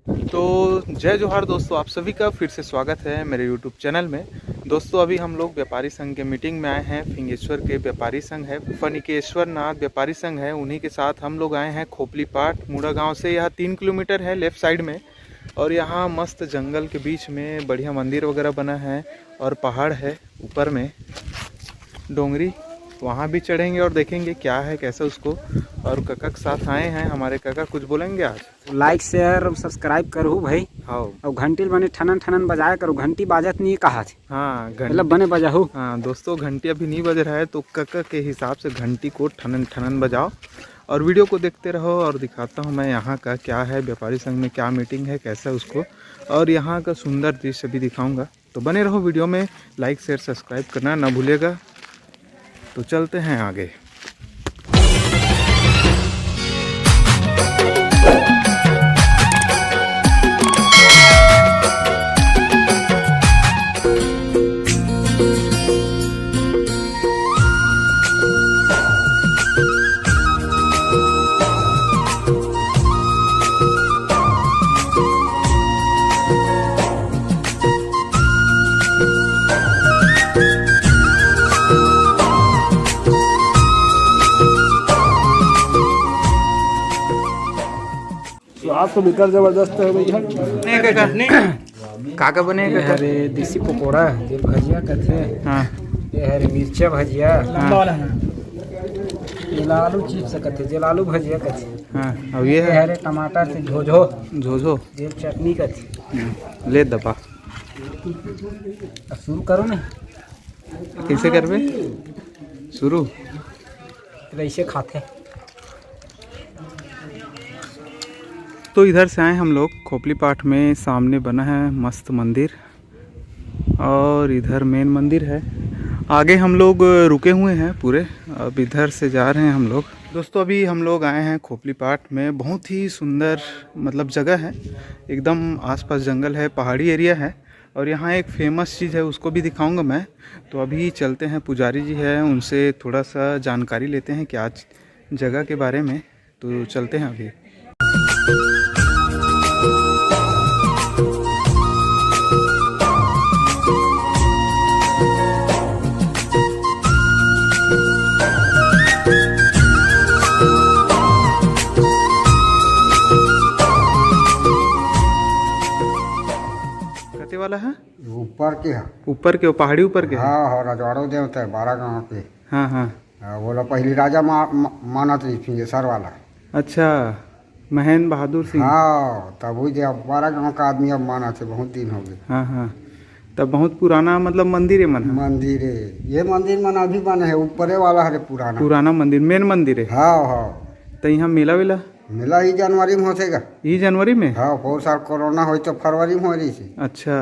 तो जय जोहार दोस्तों, आप सभी का फिर से स्वागत है मेरे यूट्यूब चैनल में। दोस्तों अभी हम लोग व्यापारी संघ के मीटिंग में आए हैं। फिंगेश्वर के व्यापारी संघ है, फनिकेश्वर नाथ व्यापारी संघ है, उन्हीं के साथ हम लोग आए हैं खोपली पाट मुड़ा गांव से। यह 3 किलोमीटर है लेफ़्ट साइड में, और यहाँ मस्त जंगल के बीच में बढ़िया मंदिर वगैरह बना है, और पहाड़ है ऊपर में डोंगरी। वहाँ भी चढ़ेंगे और देखेंगे क्या है कैसा उसको। और काका के साथ आए हैं हमारे काका, कुछ बोलेंगे आज? लाइक शेयर और सब्सक्राइब करूँ भाई। हाँ, और घंटी बने ठनन ठनन बजाया करो। घंटी बाजत नहीं कहा थी। हाँ मतलब बने बजाहू। हाँ दोस्तों, घंटी अभी नहीं बज रहा है, तो काका के हिसाब से घंटी को ठनन ठनन बजाओ और वीडियो को देखते रहो। और दिखाता हूँ मैं यहाँ का क्या है, व्यापारी संघ में क्या मीटिंग है, कैसा उसको, और यहाँ का सुंदर दृश्य भी दिखाऊंगा। तो बने रहो वीडियो में, लाइक शेयर सब्सक्राइब करना ना भूलिएगा। तो चलते हैं आगे। आप तो बिकर जबरदस्त है भैया। काका बनेगा ये हरे देसी पकौड़ा, ये भजिया कथे। हाँ, ये हरे मिर्चा भजिया। ये लालू चिप्स कथे, ये लालू भजिया कथे। हाँ, अब ये ये है हरे टमाटर से झोझो, झोझो। ये चटनी कथे। ले दबा, अब शुरू करो ना। कैसे करबे शुरू? ऐसे खाते। तो इधर से आए हम लोग खोपली पाठ में, सामने बना है मस्त मंदिर, और इधर मेन मंदिर है। आगे हम लोग रुके हुए हैं पूरे, अब इधर से जा रहे हैं हम लोग। दोस्तों अभी हम लोग आए हैं खोपली पाठ में, बहुत ही सुंदर मतलब जगह है, एकदम आसपास जंगल है, पहाड़ी एरिया है, और यहाँ एक फेमस चीज़ है उसको भी दिखाऊंगा मैं। तो अभी चलते हैं, पुजारी जी है, उनसे थोड़ा सा जानकारी लेते हैं क्या जगह के बारे में। तो चलते हैं अभी। वाला है ऊपर के पहाड़ी ऊपर के। हाँ हाँ, रजवाड़ो देवता है 12 गाँव के। हाँ हाँ, बोला पहली राजा मानत रही फिंगेश्वर वाला। अच्छा, महेंद्र बहादुर सिंह। हाँ, तब वही 12 गाँव का आदमी अब माना थे, बहुत दिन हो गए। हाँ हाँ, तब बहुत पुराना मतलब मंदिर है। मंदिर है ये, मंदिर मन अभी बना है, ऊपरे वाला है पुराना मंदिर, मेन मंदिर है। हाँ हाँ। तो यहाँ मेला वेला मेला ही जनवरी में होतेगा। ये जनवरी में? हाँ, बहुत साल कोरोना हो तो फरवरी में हो रही थी। अच्छा।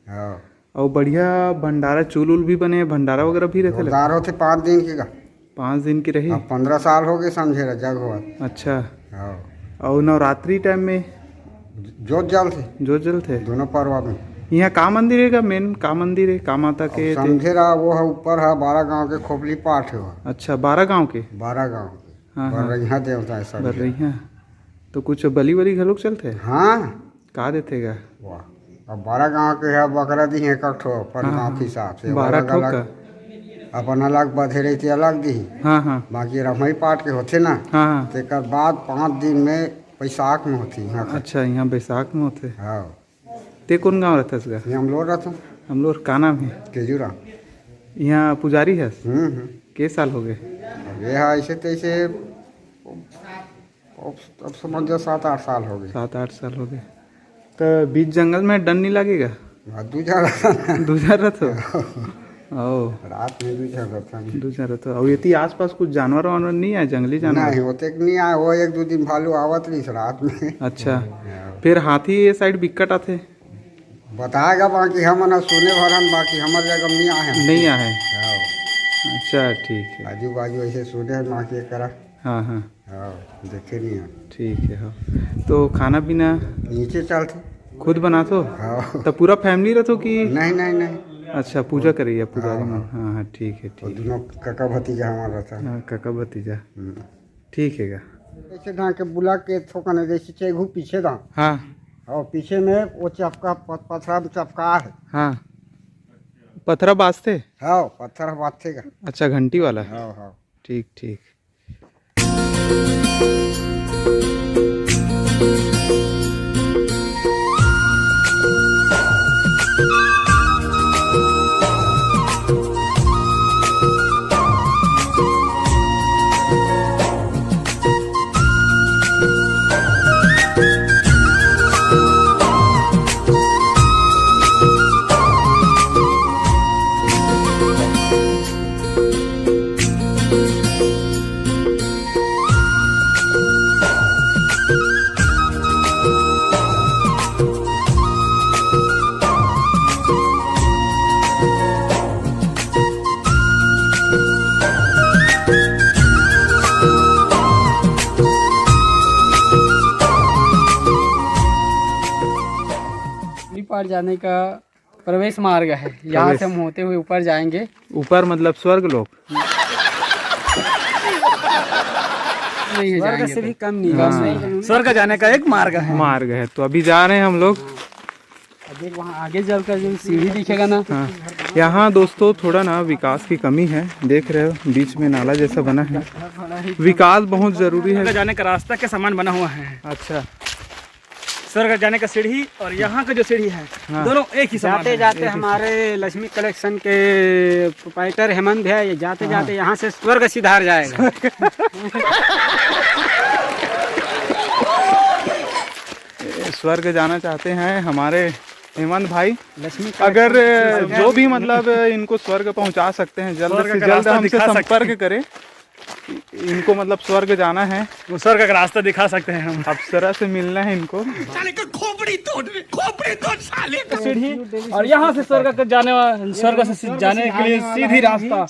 हाँ, और बढ़िया भंडारा, चूल उल भी बने, भंडारा वगैरह भी रहते? जोरदार होते 5 दिन की का। 5 दिन की रही। 15 साल हो गए समझे रहा जग हुआ। अच्छा। हाँ, और नवरात्रि टाइम में जोत जल थे दोनों पर्व में। यहाँ का मंदिर है? का मेन का मंदिर है, का माता के समझे रहा वो है ऊपर है 12 गांव के खोपली पाठ है। अच्छा, 12 गांव के। 12 गांव के। हाँ हाँ, बरैया देवता है सब। बरैया। तो कुछ बली वली घलोक चलते हैं? हाँ, का देतेगा? वाह, अब 12 गांव के है, बकरा दी है कठो पर हाँ, गांव के हिसाब से। 12 ठोक का अपन अलग बधेरे थी अलग दी। हाँ हाँ बाकी रमई पाठ के होते ना। हाँ हाँ। तेकर बाद 5 दिन में बैसाख में होती यहाँ। अच्छा, यहाँ बैसाख में होते। हाँ। ते कौन गाँव रहता है? ये हम लोग रहते हम लोग का नाम है केजूरा। यहाँ पुजारी है। हम्म। के साल हो गए? अब ये है ऐसे तैसे, अब समझ जाओ 7-8 साल हो गए। 7-8 साल हो गए। तो बीच जंगल में डर नहीं लगेगा? दूजा रथ ओ, रात में दूजा रथ। और ये आसपास कुछ जानवर वानवर नहीं है, जंगली जानवर? नहीं होते नहीं आए, वो 1-2 दिन भालू आवत रही रात में। अच्छा, फिर हाथी ये साइड बिकट आते? बताएगा, बाकी हम ना सुने भरन, बाकी हमारे जगह नहीं आए। नहीं आए? अच्छा, ठीक है। आजू बाजू ऐसे सुने बाकी करा। हाँ हाँ हाँ, देखे नहीं है। ठीक है। हाँ, तो खाना पीना नीचे चलते खुद बनाते हो? हाँ। तो पूरा फैमिली रहते कि? नहीं नहीं नहीं। अच्छा, पूजा करिए पुजारी हाँ, में। हाँ हाँ, ठीक है ठीक। दोनों काका भतीजा हमारा रहता। हाँ, काका भतीजा, ठीक है। ऐसे ढंग के बुला के थोकने जैसे चेघू पीछे दा। हाँ और पीछे में वो चपका पथरा चपका है। हाँ, पथरा बाजते। हाँ पत्थर बातेगा। अच्छा, घंटी वाला। हाँ हाँ। ठीक ठीक। पार जाने का प्रवेश मार्ग है। यहाँ से हम होते हुए ऊपर जाएंगे। ऊपर मतलब स्वर्ग लोक। नहीं है, स्वर्ग जाएंगे से तो। भी कम नहीं है। स्वर्ग जाने का एक मार्ग है। मार्ग है, तो अभी जा रहे हैं हम लोग। अभी वहाँ आगे चलकर जो सीढ़ी दिखेगा ना। हाँ, यहाँ दोस्तों थोड़ा ना विकास की कमी है। देख रहे हो बीच में नाला जैसा बना है। विकास बहुत जरूरी है। जाने का रास्ता के समान बना हुआ है। अच्छा, स्वर्ग जाने का सीढ़ी और यहाँ का जो सीढ़ी है, दोनों एक ही समान जाते है। जाते हमारे लक्ष्मी कलेक्शन के प्रोप्राइटर हेमंत भैया ये जाते जाते यहाँ से स्वर्ग सिधार जाएगा। स्वर्ग जाना चाहते हैं हमारे हेमंत भाई। लक्ष्मी अगर जो भी मतलब इनको स्वर्ग पहुंचा सकते हैं, जल्द से जल्द हमसे संपर्क करें। इनको मतलब स्वर्ग जाना है, वो स्वर्ग का रास्ता दिखा सकते हैं हम। अप्सरा से मिलना है इनको। सीढ़ी और यहाँ से स्वर्ग के जाने के लिए सीधी रास्ता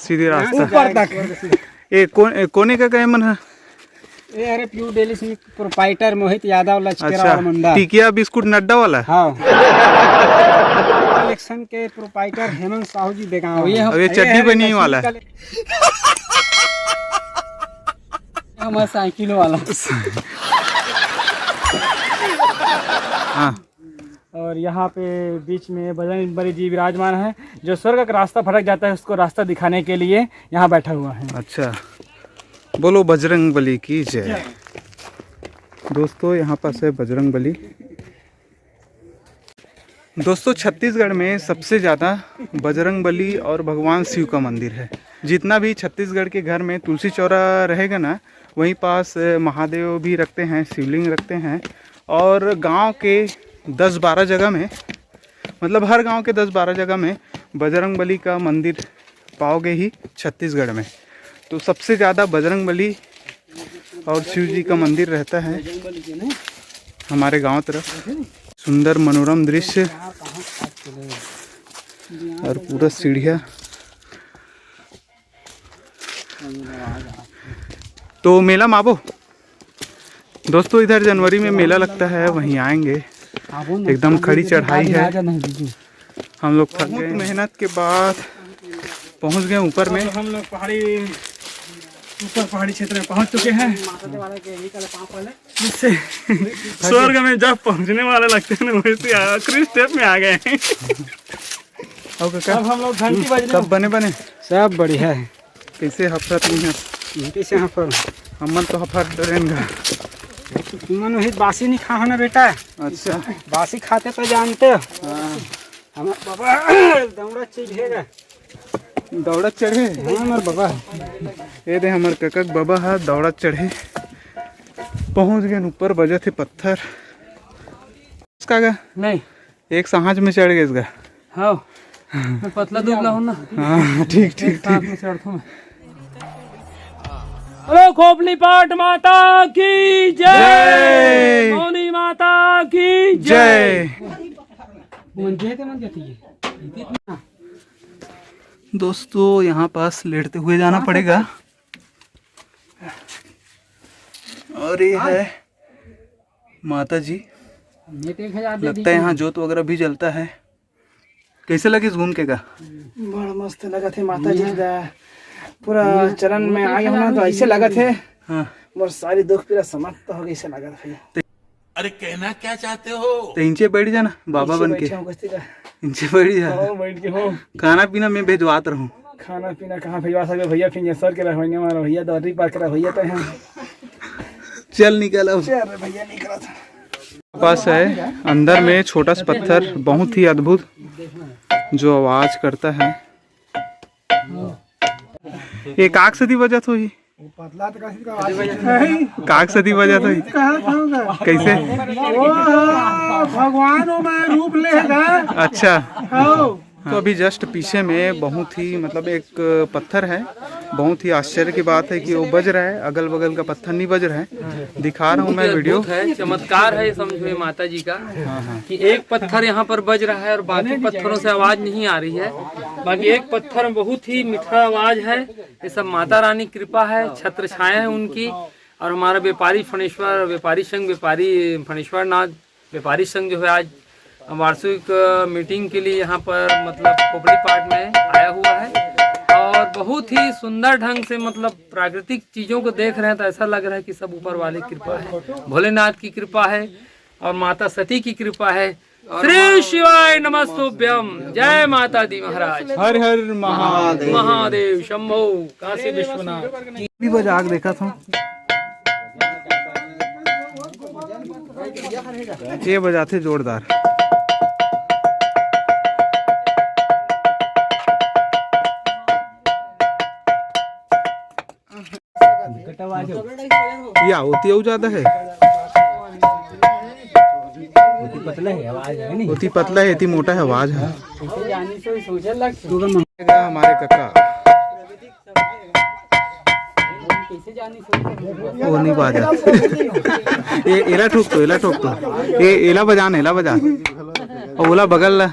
ऊपर तक। ये कोने का क्या मन है? ये अरे प्यू डेली प्रोप्राइटर मोहित यादव लचकेरा अच्छा, और मुंडा। टिकिया बिस्कुट नड्डा वाला। हाँ। कलेक्शन के प्रोप्राइटर हेमंत साहू जी बेगांव। और ये चड्डी बनी वाला है। हमारा साइकिल वाला। हाँ, और यहाँ पे बीच में बजरंग बली जी विराजमान है, जो स्वर्ग का रास्ता भटक जाता है उसको रास्ता दिखाने के लिए यहाँ बैठा हुआ है। अच्छा, बोलो बजरंग बली की जय। दोस्तों यहाँ पास है बजरंग बली। दोस्तों छत्तीसगढ़ में सबसे ज़्यादा बजरंग बली और भगवान शिव का मंदिर है। जितना भी छत्तीसगढ़ के घर में तुलसी चौरा रहेगा ना, वहीं पास महादेव भी रखते हैं, शिवलिंग रखते हैं। और गांव के 10-12 जगह में, मतलब हर गांव के 10-12 जगह में बजरंग बली का मंदिर पाओगे ही छत्तीसगढ़ में। तो सबसे ज़्यादा बजरंग बली और शिव जी का मंदिर रहता है हमारे गांव तरफ। सुंदर मनोरम दृश्य और पूरा सीढ़िया। तो मेला माबो दोस्तों, इधर जनवरी में मेला लगता है, वहीं आएंगे। एकदम खड़ी चढ़ाई है। हम लोग थक गए, मेहनत के बाद पहुंच गए ऊपर में। हम लोग पहाड़ी क्षेत्र में पहुंच चुके हैं। जिससे स्वर्ग में जब पहुंचने वाले लगते हैं ना, वैसे आखिरी स्टेप में आ गए हैं। अब हम लोग घंटी बजने सब बने सब बढ़िया है। कैसे हफरत नहीं है? कैसे यहाँ पर हमन तो हफरत डरेंगे। तुमन वही बासी नहीं खा ना बेटा। अच्छा, बासी खाते तो जानते हो। हमारे बाबा दौड़ा चढ़ेगा। दौड़त चढ़े। हाँ हमारे बाबा ये दे हमारे ककक बाबा है, दौड़त चढ़े। पहुंच गए ऊपर, बजे थे पत्थर। इसका गा नहीं, एक सांझ में चढ़ गए इसका। हाँ मैं पतला दुबला हूँ ना। हाँ ठीक ठीक साथ में चढ़ता हूँ। हेलो खोपली पाट माता की जय, मौनी माता की जय। दोस्तों यहाँ पास लेटते हुए जाना पड़ेगा। और ये है माता जी। लगता है यहाँ जोत वगैरह भी जलता है। कैसे लगे घूम के का? बड़ा मस्त लगा थे माता जी का पूरा चरण में आगे होना, तो ऐसे लगा थे हाँ, और सारी दुख पीड़ा समाप्त हो गई, ऐसे लगा था। अरे कहना क्या चाहते हो? तो इंचे बैठ जाना बाबा बन के, इंचे बैठ जा। बैठ के हो खाना पीना मैं भेजवात रहूँ। खाना पीना कहाँ भिजवा सकते भैया, फिर सर के रहोगे हमारा भैया, दौरी पार के भैया तो हैं। चल निकल अब। भैया निकला था पास है अंदर में छोटा सा पत्थर, बहुत ही अद्भुत जो आवाज करता है। ये काक सदी बजत होई, काक सदी बजत होई कैसे? भगवान में रूप लेगा। अच्छा, तो अभी जस्ट पीछे में बहुत ही मतलब एक पत्थर है, बहुत ही आश्चर्य की बात है कि वो बज रहा है, अगल बगल का पत्थर नहीं बज रहा है। दिखा रहा हूँ मैं वीडियो है, चमत्कार है समझो माता जी का। कि एक पत्थर यहाँ पर बज रहा है और बाकी पत्थरों से आवाज नहीं आ रही है। बाकी एक पत्थर में बहुत ही मीठा आवाज है। ये सब माता रानी कृपा है, छत्र छाया है उनकी। और हमारा व्यापारी फणेश्वर व्यापारी संघ, व्यापारी फणेश्वर नाथ व्यापारी संघ जो है आज वार्षिक मीटिंग के लिए यहाँ पर मतलब खोपड़ी पाठ में आया हुआ है। और बहुत ही सुंदर ढंग से मतलब प्राकृतिक चीज़ों को देख रहे हैं तो ऐसा लग रहा है कि सब ऊपर वाले की कृपा है, भोलेनाथ की कृपा है और माता सती की कृपा है। श्री शिवाय नमस्तुभ्यम, जय माता दी महाराज। हर हर महादेव। महादेव शंभो काशी विश्वनाथ। भी बजा के देखा था, ये बजाते जोरदार। ये होती है ज्यादा है, होती पतला है, इतनी मोटा है आवाज है। हमारे काका वो नहीं बाजा। ये एला ठोक तो, एला ठोक तो, ये एला बजा, एला बजा और बोला बगल ला।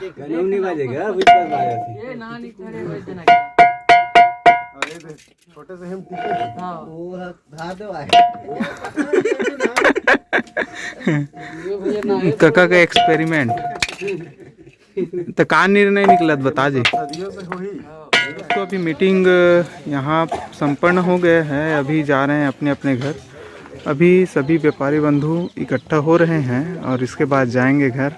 छोटे से हम काका का एक्सपेरिमेंट तो का निर्णय निकलत बता जी। तो अभी मीटिंग यहाँ संपन्न हो गया है, अभी जा रहे हैं अपने अपने घर। अभी सभी व्यापारी बंधु इकट्ठा हो रहे हैं और इसके बाद जाएंगे घर।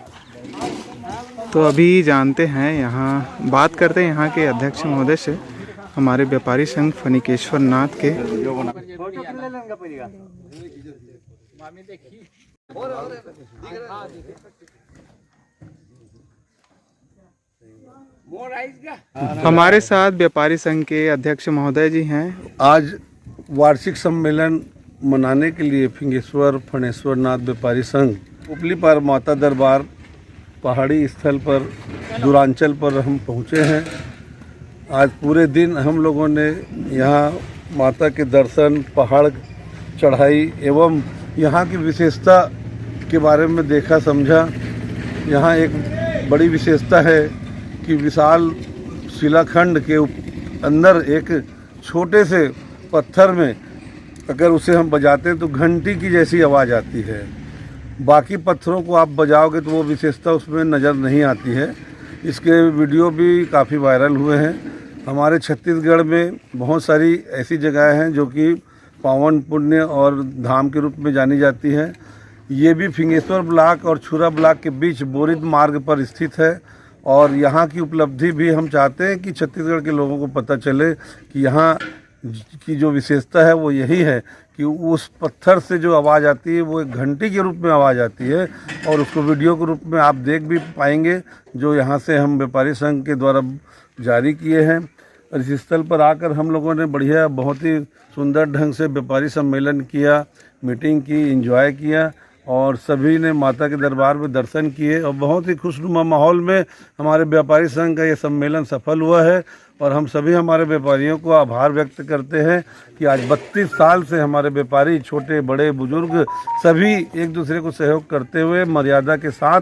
तो अभी जानते हैं, यहाँ बात करते हैं यहाँ के अध्यक्ष महोदय से, हमारे व्यापारी संघ फणिकेश्वर नाथ के। हमारे साथ व्यापारी संघ के अध्यक्ष महोदय जी हैं। आज वार्षिक सम्मेलन मनाने के लिए फिंगेश्वर फणेश्वर नाथ व्यापारी संघ उपली पार माता दरबार पहाड़ी स्थल पर दूरांचल पर हम पहुँचे हैं। आज पूरे दिन हम लोगों ने यहाँ माता के दर्शन, पहाड़ चढ़ाई एवं यहाँ की विशेषता के बारे में देखा समझा। यहाँ एक बड़ी विशेषता है कि विशाल शिलाखंड के अंदर एक छोटे से पत्थर में अगर उसे हम बजाते हैं तो घंटी की जैसी आवाज़ आती है। बाकी पत्थरों को आप बजाओगे तो वो विशेषता उसमें नज़र नहीं आती है। इसके वीडियो भी काफ़ी वायरल हुए हैं। हमारे छत्तीसगढ़ में बहुत सारी ऐसी जगहें हैं जो कि पावन पुण्य और धाम के रूप में जानी जाती हैं। ये भी फिंगेश्वर ब्लॉक और छुरा ब्लॉक के बीच बोरिद मार्ग पर स्थित है। और यहाँ की उपलब्धि भी हम चाहते हैं कि छत्तीसगढ़ के लोगों को पता चले कि यहाँ की जो विशेषता है वो यही है कि उस पत्थर से जो आवाज़ आती है वो एक घंटी के रूप में आवाज़ आती है। और उसको वीडियो के रूप में आप देख भी पाएंगे, जो यहाँ से हम व्यापारी संघ के द्वारा जारी किए हैं। और इस स्थल पर आकर हम लोगों ने बढ़िया, बहुत ही सुंदर ढंग से व्यापारी सम्मेलन किया, मीटिंग की, एंजॉय किया और सभी ने माता के दरबार में दर्शन किए। और बहुत ही खुशनुमा माहौल में हमारे व्यापारी संघ का ये सम्मेलन सफल हुआ है। और हम सभी हमारे व्यापारियों को आभार व्यक्त करते हैं कि आज 32 साल से हमारे व्यापारी, छोटे बड़े बुजुर्ग, सभी एक दूसरे को सहयोग करते हुए मर्यादा के साथ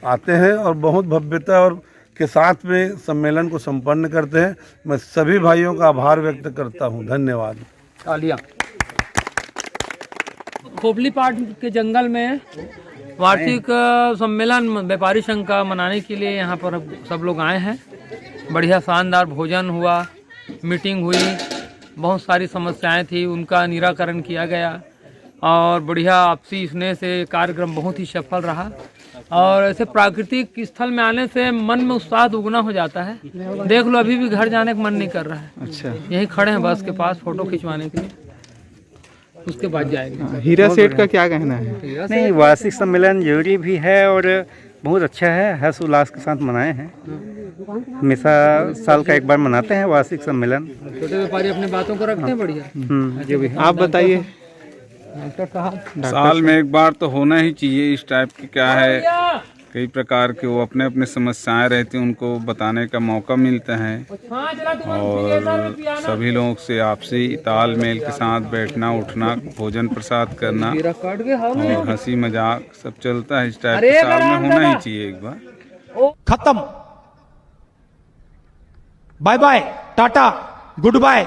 आते हैं और बहुत भव्यता और के साथ में सम्मेलन को संपन्न करते हैं। मैं सभी भाइयों का आभार व्यक्त करता हूं। धन्यवाद। तालियां। खोपली पाठ के जंगल में वार्षिक सम्मेलन व्यापारी संघ का मनाने के लिए यहाँ पर सब लोग आए हैं। बढ़िया शानदार भोजन हुआ, मीटिंग हुई, बहुत सारी समस्याएं थी, उनका निराकरण किया गया। और बढ़िया आपसी स्नेह से कार्यक्रम बहुत ही सफल रहा। और ऐसे प्राकृतिक स्थल में आने से मन में उत्साह दुगना हो जाता है। देख लो अभी भी घर जाने का मन नहीं कर रहा है। अच्छा, यहीं खड़े हैं बस के पास फोटो खिंचवाने के लिए, उसके बाद जाएंगे। हीरा सेठ का क्या कहना है? नहीं, वार्षिक सम्मेलन जरूरी भी है और बहुत अच्छा है, हर्ष उल्लास के साथ मनाए हैं। हमेशा साल का एक बार मनाते हैं वार्षिक सम्मेलन। छोटे व्यापारी अपनी बातों को रखते हैं बढ़िया। जो भी आप बताइए। डॉक्टर साहब, साल में एक बार तो होना ही चाहिए। इस टाइप की क्या है, कई प्रकार के वो अपने अपने समस्याएं रहती हैं, उनको बताने का मौका मिलता है और सभी लोगों से आपसी तालमेल के साथ बैठना उठना, भोजन प्रसाद करना और हंसी मजाक सब चलता है। इस टाइप के साल में होना ही चाहिए एक बार। खत्म। Bye bye, tata, good bye.